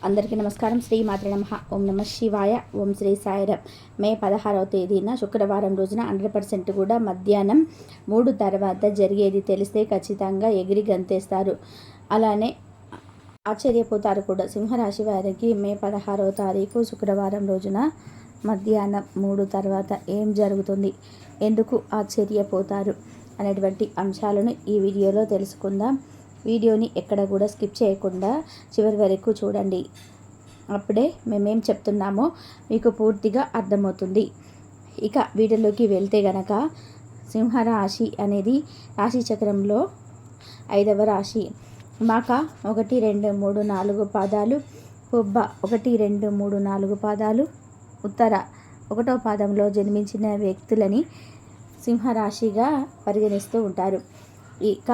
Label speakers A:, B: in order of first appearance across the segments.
A: అందరికీ నమస్కారం. శ్రీ మాత్రే నమః. ఓం నమ శివాయ. ఓం శ్రీ సాయిరామ్. మే 16వ తేదీన శుక్రవారం రోజున 100% కూడా మధ్యాహ్నం 3 తర్వాత జరిగేది తెలిస్తే ఖచ్చితంగా ఎగిరి గంతేస్తారు. అలానే ఆశ్చర్యపోతారు కూడా. సింహరాశి వారికి మే 16వ తారీఖు శుక్రవారం రోజున మధ్యాహ్నం 3 తర్వాత ఏం జరుగుతుంది, ఎందుకు ఆశ్చర్యపోతారు అనేటువంటి అంశాలను ఈ వీడియోలో తెలుసుకుందాం. వీడియోని ఎక్కడ కూడా స్కిప్ చేయకుండా చివరి వరకు చూడండి. అప్పుడే మేమేం చెప్తున్నామో మీకు పూర్తిగా అర్థమవుతుంది. ఇక వీడియోలోకి వెళ్తే గనక సింహరాశి అనేది రాశి చక్రంలో 5వ రాశి. మాక 1, 2, 3, 4 పాదాలు, పుబ్బ 1, 2, 3, 4 పాదాలు, ఉత్తర 1వ పాదంలో జన్మించిన వ్యక్తులని సింహరాశిగా పరిగణిస్తూ ఉంటారు. ఇక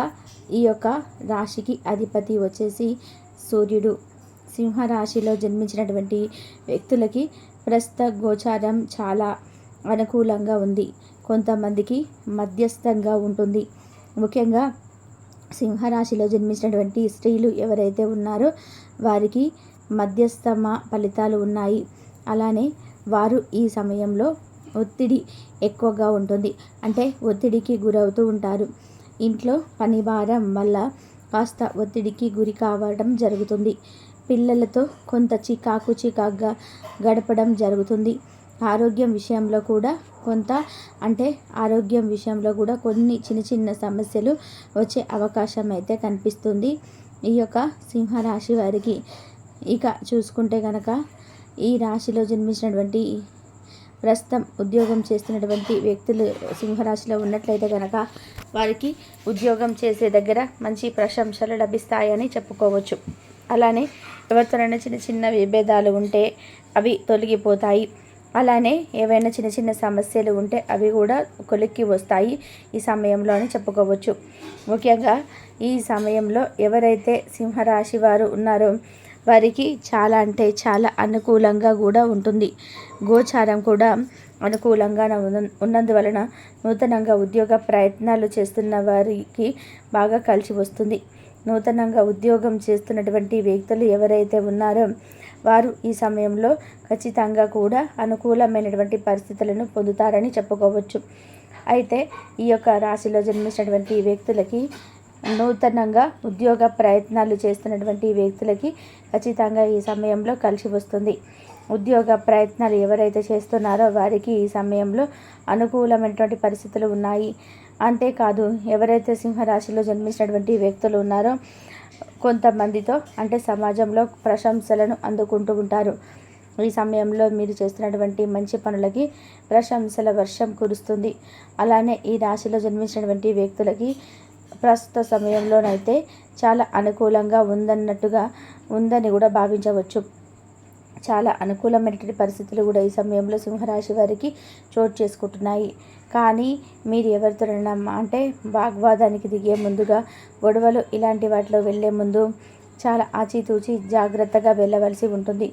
A: ఈ యొక్క రాశికి అధిపతి వచ్చేసి సూర్యుడు. సింహరాశిలో జన్మించినటువంటి వ్యక్తులకి ప్రస్తుత గోచారం చాలా అనుకూలంగా ఉంది, కొంతమందికి మధ్యస్థంగా ఉంటుంది. ముఖ్యంగా సింహరాశిలో జన్మించినటువంటి స్త్రీలు ఎవరైతే ఉన్నారో వారికి మధ్యస్థమ ఫలితాలు ఉన్నాయి. అలానే వారు ఈ సమయంలో ఒత్తిడి ఎక్కువగా ఉంటుంది, అంటే ఒత్తిడికి గురవుతూ ఉంటారు. ఇంట్లో పని భారం వల్ల కాస్త ఒత్తిడికి గురి కావడం జరుగుతుంది. పిల్లలతో కొంత చికాకుగా గడపడం జరుగుతుంది. ఆరోగ్యం విషయంలో కూడా ఆరోగ్యం విషయంలో కూడా కొన్ని చిన్న సమస్యలు వచ్చే అవకాశం అయితే కనిపిస్తుంది ఈ యొక్క సింహరాశి వారికి. ఇక చూసుకుంటే కనుక ఈ రాశిలో జన్మించినటువంటి ప్రస్తుతం ఉద్యోగం చేస్తున్నటువంటి వ్యక్తులు సింహరాశిలో ఉన్నట్లయితే కనుక వారికి ఉద్యోగం చేసే దగ్గర మంచి ప్రశంసలు లభిస్తాయని చెప్పుకోవచ్చు. అలానే ఎవరితోనైనా చిన్న విభేదాలు ఉంటే అవి తొలగిపోతాయి. అలానే ఏవైనా చిన్న సమస్యలు ఉంటే అవి కూడా కొలిక్కి వస్తాయి ఈ సమయంలో అని చెప్పుకోవచ్చు. ముఖ్యంగా ఈ సమయంలో ఎవరైతే సింహరాశి వారు ఉన్నారో వారికి చాలా చాలా అనుకూలంగా కూడా ఉంటుంది. గోచారం కూడా అనుకూలంగా ఉన్నందువలన నూతనంగా ఉద్యోగ ప్రయత్నాలు చేస్తున్న వారికి బాగా కలిసి వస్తుంది. నూతనంగా ఉద్యోగం చేస్తున్నటువంటి వ్యక్తులు ఎవరైతే ఉన్నారో వారు ఈ సమయంలో ఖచ్చితంగా కూడా అనుకూలమైనటువంటి పరిస్థితులను పొందుతారని చెప్పుకోవచ్చు. అయితే ఈ యొక్క రాశిలో జన్మించినటువంటి వ్యక్తులకి నూతనంగా ఉద్యోగ ప్రయత్నాలు చేస్తున్నటువంటి వ్యక్తులకి ఖచ్చితంగా ఈ సమయంలో కలిసి వస్తుంది. ఉద్యోగ ప్రయత్నాలు ఎవరైతే చేస్తున్నారో వారికి ఈ సమయంలో అనుకూలమైనటువంటి పరిస్థితులు ఉన్నాయి. అంతేకాదు ఎవరైతే సింహరాశిలో జన్మించినటువంటి వ్యక్తులు ఉన్నారో కొంతమందితో సమాజంలో ప్రశంసలను అందుకుంటూ ఉంటారు. ఈ సమయంలో మీరు చేస్తున్నటువంటి మంచి పనులకి ప్రశంసల వర్షం కురుస్తుంది. అలానే ఈ రాశిలో జన్మించినటువంటి వ్యక్తులకి ప్రస్తుత సమయంలోనైతే చాలా అనుకూలంగా ఉందని కూడా భావించవచ్చు. చాలా అనుకూలమైనటువంటి పరిస్థితులు కూడా ఈ సమయంలో సింహరాశి వారికి చోటు చేసుకుంటున్నాయి. కానీ మీరు ఎవరితోనైనా వాగ్వాదానికి దిగే ముందుగా, గొడవలు ఇలాంటి వాటిలో వెళ్ళే ముందు చాలా ఆచితూచి జాగ్రత్తగా వెళ్ళవలసి ఉంటుంది.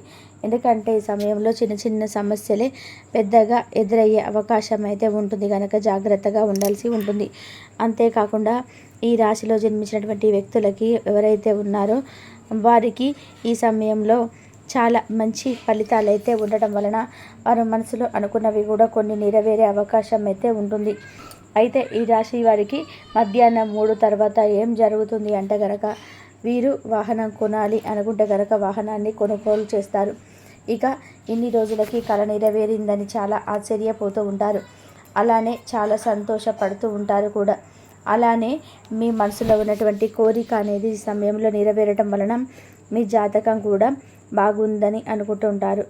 A: ఎందుకంటే ఈ సమయంలో చిన్న సమస్యలే పెద్దగా ఎదురయ్యే అవకాశం అయితే ఉంటుంది కనుక జాగ్రత్తగా ఉండాల్సి ఉంటుంది. అంతేకాకుండా ఈ రాశిలో జన్మించినటువంటి వ్యక్తులకి ఎవరైతే ఉన్నారో వారికి ఈ సమయంలో చాలా మంచి ఫలితాలు అయితే ఉండటం వలన వారు మనసులో అనుకున్నవి కూడా కొన్ని నెరవేరే అవకాశం అయితే ఉంటుంది. అయితే ఈ రాశి వారికి మధ్యాహ్నం 3 తర్వాత ఏం జరుగుతుంది అంటే కనుక వీరు వాహనం కొనాలి అనుకుంటే కనుక వాహనాన్ని కొనుగోలు చేస్తారు. ఇక ఇన్ని రోజులకి కల నెరవేరిందని చాలా ఆశ్చర్యపోతూ ఉంటారు. అలానే చాలా సంతోషపడుతూ ఉంటారు కూడా. అలానే మీ మనసులో ఉన్నటువంటి కోరిక అనేది ఈ సమయంలో నెరవేరటం వలన మీ జాతకం కూడా బాగుందని అనుకుంటూ ఉంటారు.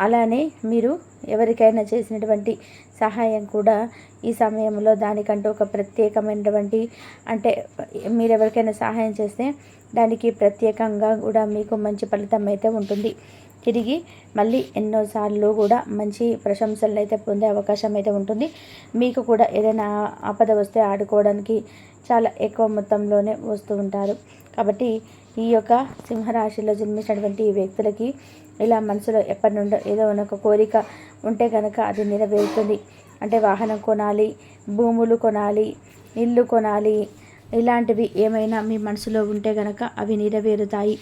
A: అలానే మీరు ఎవరికైనా చేసినటువంటి సహాయం కూడా ఈ సమయంలో దానికంటూ ఒక ప్రత్యేకమైనటువంటి మీరు ఎవరికైనా సహాయం చేస్తే దానికి ప్రత్యేకంగా కూడా మీకు మంచి ఫలితం అయితే ఉంటుంది. తిరిగి మళ్ళీ ఎన్నోసార్లు కూడా మంచి ప్రశంసలను అయితే పొందే అవకాశం అయితే ఉంటుంది. మీకు కూడా ఏదైనా ఆపద వస్తే ఆడుకోవడానికి చాలా ఎక్కువ మొత్తంలోనే వస్తూ ఉంటారు. కాబట్టి ఈ యొక్క సింహరాశిలో జన్మించినటువంటి వ్యక్తులకి ఇలా మనసులో ఎప్పటి నుండో ఏదో ఒక కోరిక ఉంటే కనుక అది నెరవేరుతుంది. వాహనం కొనాలి, భూములు కొనాలి, ఇల్లు కొనాలి, ఇలాంటివి ఏమైనా మీ మనసులో ఉంటే గనక అవి నెరవేరుతాయి.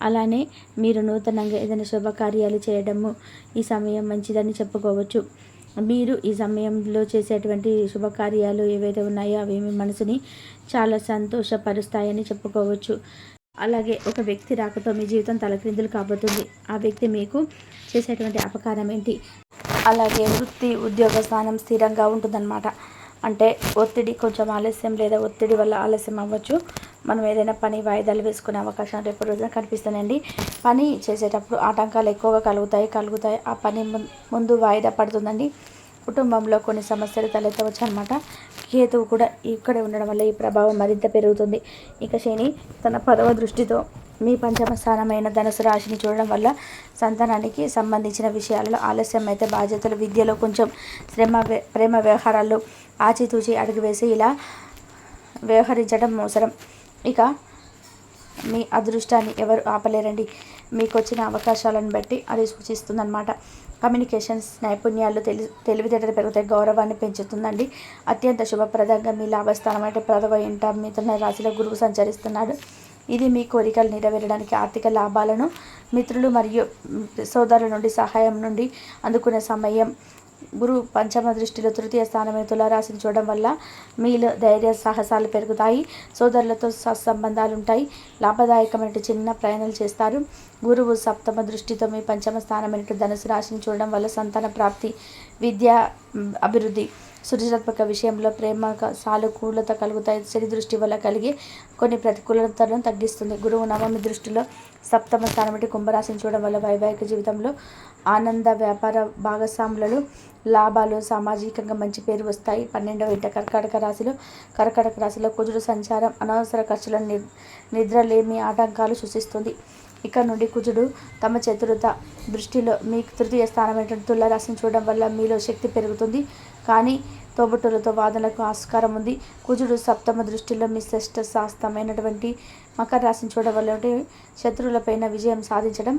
A: అలానే మీరు నూతనంగా ఏదైనా శుభకార్యాలు చేయడము ఈ సమయం మంచిదని చెప్పుకోవచ్చు. మీరు ఈ సమయంలో చేసేటువంటి శుభకార్యాలు ఏవైతే ఉన్నాయో అవి మీ మనసుని చాలా సంతోషపరుస్తాయని చెప్పుకోవచ్చు. అలాగే ఒక వ్యక్తి రాకతో మీ జీవితం తలక్రిందులు కాబోతుంది. ఆ వ్యక్తి మీకు చేసేటువంటి అపకారం ఏంటి? అలాగే వృత్తి ఉద్యోగ స్థానం స్థిరంగా ఉంటుందన్నమాట. అంటే ఒత్తిడి కొంచెం ఆలస్యం లేదా ఒత్తిడి వల్ల ఆలస్యం అవ్వచ్చు. మనం ఏదైనా పని వాయిదాలు వేసుకునే అవకాశం రేపు రోజున కనిపిస్తుందండి. పని చేసేటప్పుడు ఆటంకాలు ఎక్కువగా కలుగుతాయి. ఆ పని ముందు వాయిదా పడుతుందండి. కుటుంబంలో కొన్ని సమస్యలు తలెత్తవచ్చు అనమాట. కేతువు కూడా ఇక్కడే ఉండడం వల్ల ఈ ప్రభావం మరింత పెరుగుతుంది. ఇక శని తన 10వ దృష్టితో మీ పంచమ స్థానమైన ధనుసు రాశిని చూడడం వల్ల సంతానానికి సంబంధించిన విషయాలలో ఆలస్యం అయితే బాధ్యతలు, విద్యలో కొంచెం ప్రేమ వ్యవహారాల్లో ఆచితూచి అడుగు వేసి ఇలా వ్యవహరించడం అవసరం. ఇక మీ అదృష్టాన్ని ఎవరు ఆపలేరండి. మీకు వచ్చిన అవకాశాలను బట్టి అది సూచిస్తుందన్నమాట. కమ్యూనికేషన్స్ నైపుణ్యాలు తెలివితేటలు పెరుగుతాయి, గౌరవాన్ని పెంచుతుందండి. అత్యంత శుభప్రదంగా మీ లాభస్థానం అంటే 10వ ఇంట మిథున రాశిలో గురువు సంచరిస్తున్నాడు. ఇది మీ కోరికలు నెరవేరడానికి, ఆర్థిక లాభాలను, మిత్రులు మరియు సోదరుల నుండి సహాయం నుండి అందుకునే సమయం. గురువు పంచమ దృష్టిలో తృతీయ స్థానమైన తులారాశిని చూడడం వల్ల మీలో ధైర్య సాహసాలు పెరుగుతాయి. సోదరులతో సత్సంబంధాలు ఉంటాయి. లాభదాయకమైన చిన్న ప్రయాణాలు చేస్తారు. గురువు సప్తమ దృష్టితో మీ పంచమ స్థానమైన ధనుసు రాశిని చూడడం వల్ల సంతాన ప్రాప్తి, విద్యా అభివృద్ధి, సృజనాత్మక విషయంలో ప్రేమ సానుకూలత కలుగుతాయి. శని దృష్టి వల్ల కలిగే కొన్ని ప్రతికూలతలను తగ్గిస్తుంది. గురువు నవమి దృష్టిలో సప్తమ స్థానం కుంభరాశిని చూడడం వల్ల వైవాహిక జీవితంలో ఆనంద, వ్యాపార భాగస్వాములలో లాభాలు, సామాజికంగా మంచి పేరు వస్తాయి. 12వ ఇంట కర్కాటక రాశిలో కుజుడు సంచారం అనవసర ఖర్చులను, నిద్రలేమి ఆటంకాలు సూచిస్తుంది. ఇక్కడ నుండి కుజుడు తమ చతుర్థ దృష్టిలో మీ తృతీయ స్థానమైనటువంటి తులారాశిని చూడడం వల్ల మీలో శక్తి పెరుగుతుంది. కానీ తోబుట్టులతో వాదనలకు ఆస్కారం ఉంది. కుజుడు సప్తమ దృష్టిలో మీ శ్రేష్ఠ శాస్త్రమైనటువంటి మకర రాశిని చూడడం వల్ల శత్రువులపైన విజయం సాధించడం,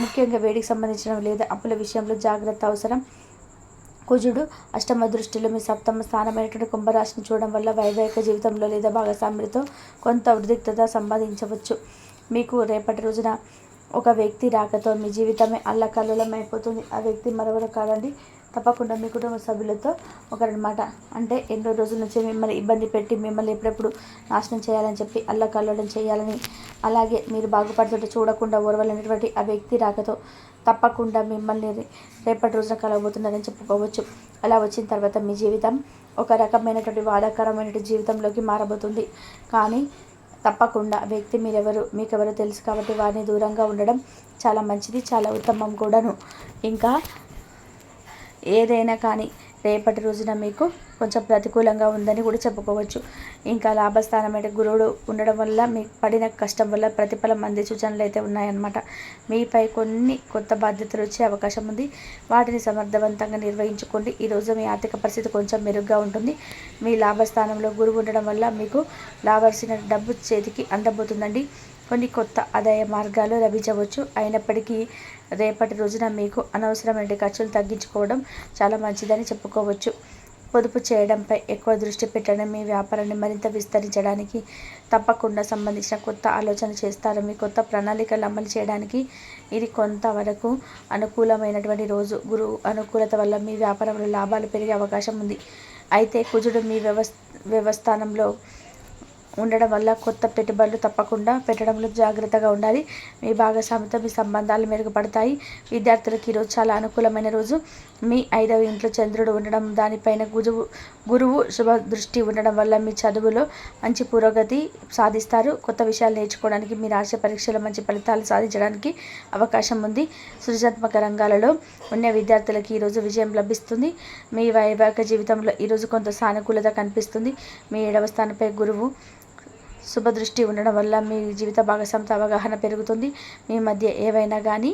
A: ముఖ్యంగా వేడికి సంబంధించిన లేదా అప్పుల విషయంలో జాగ్రత్త అవసరం. కుజుడు అష్టమ దృష్టిలో మీ సప్తమ స్థానమైనటువంటి కుంభరాశిని చూడడం వల్ల వైవాహిక జీవితంలో లేదా భాగస్వామితో కొంత ఉద్రిక్తత సంపాదించవచ్చు. మీకు రేపటి రోజున ఒక వ్యక్తి రాకతో మీ జీవితమే అల్లకల్లోలం అయిపోతుంది. ఆ వ్యక్తి మరొకరు కాదండి, తప్పకుండా మీ కుటుంబ సభ్యులతో ఒకరనమాట. అంటే ఎన్నో రోజుల నుంచి మిమ్మల్ని ఇబ్బంది పెట్టి మిమ్మల్ని ఎప్పుడెప్పుడు నాశనం చేయాలని చెప్పి అల్లకల్లోలం చేయాలని, అలాగే మీరు బాగుపడుతుంటే చూడకుండా ఓర్వలేనటువంటి ఆ వ్యక్తి రాకతో తప్పకుండా మిమ్మల్ని రేపటి రోజున కలగబోతున్నారని చెప్పుకోవచ్చు. అలా వచ్చిన తర్వాత మీ జీవితం ఒక రకమైనటువంటి బాధాకరమైనటువంటి జీవితంలోకి మారబోతుంది. కానీ తప్పకుండా వ్యక్తి మీకెవరో తెలుసు కాబట్టి వారిని దూరంగా ఉండడం చాలా మంచిది, చాలా ఉత్తమం కూడాను. ఇంకా ఏదైనా కానీ రేపటి రోజున మీకు కొంచెం ప్రతికూలంగా ఉందని కూడా చెప్పుకోవచ్చు. ఇంకా లాభస్థానమైన గురువుడు ఉండడం వల్ల మీకు పడిన కష్టం వల్ల ప్రతిఫలం అందే సూచనలు అయితే ఉన్నాయన్నమాట. మీపై కొన్ని కొత్త బాధ్యతలు వచ్చే అవకాశం ఉంది. వాటిని సమర్థవంతంగా నిర్వహించుకోండి. ఈరోజు మీ ఆర్థిక పరిస్థితి కొంచెం మెరుగ్గా ఉంటుంది. మీ లాభస్థానంలో గురువు ఉండడం వల్ల మీకు రావాల్సిన డబ్బు చేతికి అందబోతుందండి. కొన్ని కొత్త ఆదాయ మార్గాలు లభించవచ్చు. అయినప్పటికీ రేపటి రోజున మీకు అనవసరమైన ఖర్చులు తగ్గించుకోవడం చాలా మంచిదని చెప్పుకోవచ్చు. పొదుపు చేయడంపై ఎక్కువ దృష్టి పెట్టడం మీ వ్యాపారాన్ని మరింత విస్తరించడానికి తప్పకుండా సంబంధించిన కొత్త ఆలోచన చేస్తారు. మీ కొత్త ప్రణాళికలు అమలు చేయడానికి ఇది కొంతవరకు అనుకూలమైనటువంటి రోజు. గురువు అనుకూలత వల్ల మీ వ్యాపారంలో లాభాలు పెరిగే అవకాశం ఉంది. అయితే కుజుడు మీ వ్యవస్థానంలో ఉండడం వల్ల కొత్త పెట్టుబడులు తప్పకుండా పెట్టడంలో జాగ్రత్తగా ఉండాలి. మీ భాగస్వామితో మీ సంబంధాలు మెరుగుపడతాయి. విద్యార్థులకు ఈరోజు చాలా అనుకూలమైన రోజు. మీ 5వ ఇంట్లో చంద్రుడు ఉండడం, దానిపైన గురువు శుభ దృష్టి ఉండడం వల్ల మీ చదువులో మంచి పురోగతి సాధిస్తారు. కొత్త విషయాలు నేర్చుకోవడానికి, మీ రాష్ట్ర పరీక్షలో మంచి ఫలితాలు సాధించడానికి అవకాశం ఉంది. సృజనాత్మక రంగాలలో ఉన్న విద్యార్థులకి ఈరోజు విజయం లభిస్తుంది. మీ వైవాహిక జీవితంలో ఈరోజు కొంత సానుకూలత కనిపిస్తుంది. మీ 7వ స్థానంపై గురువు శుభదృష్టి ఉండడం వల్ల మీ జీవిత భాగస్వామితో అవగాహన పెరుగుతుంది. మీ మధ్య ఏవైనా కానీ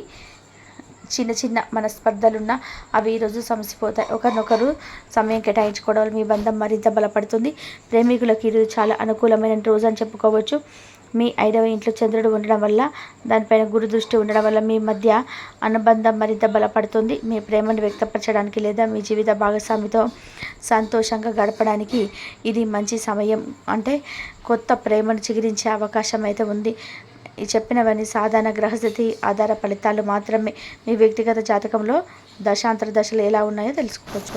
A: చిన్న మనస్పర్ధలున్నా అవి ఈరోజు సమసిపోతాయి. ఒకరినొకరు సమయం కేటాయించుకోవడం వల్ల మీ బంధం మరింత బలపడుతుంది. ప్రేమికులకు ఈరోజు చాలా అనుకూలమైన రోజు అని చెప్పుకోవచ్చు. మీ 5వ ఇంట్లో చంద్రుడు ఉండడం వల్ల, దానిపైన గురు దృష్టి ఉండడం వల్ల మీ మధ్య అనుబంధం మరింత బలపడుతుంది. మీ ప్రేమను వ్యక్తపరచడానికి లేదా మీ జీవిత భాగస్వామితో సంతోషంగా గడపడానికి ఇది మంచి సమయం. అంటే కొత్త ప్రేమను చిగురించే అవకాశం అయితే ఉంది. ఈ చెప్పినవన్నీ సాధారణ గ్రహస్థితి ఆధార ఫలితాలు మాత్రమే. మీ వ్యక్తిగత జాతకంలో దశాంతర దశలు ఎలా ఉన్నాయో తెలుసుకోవచ్చు.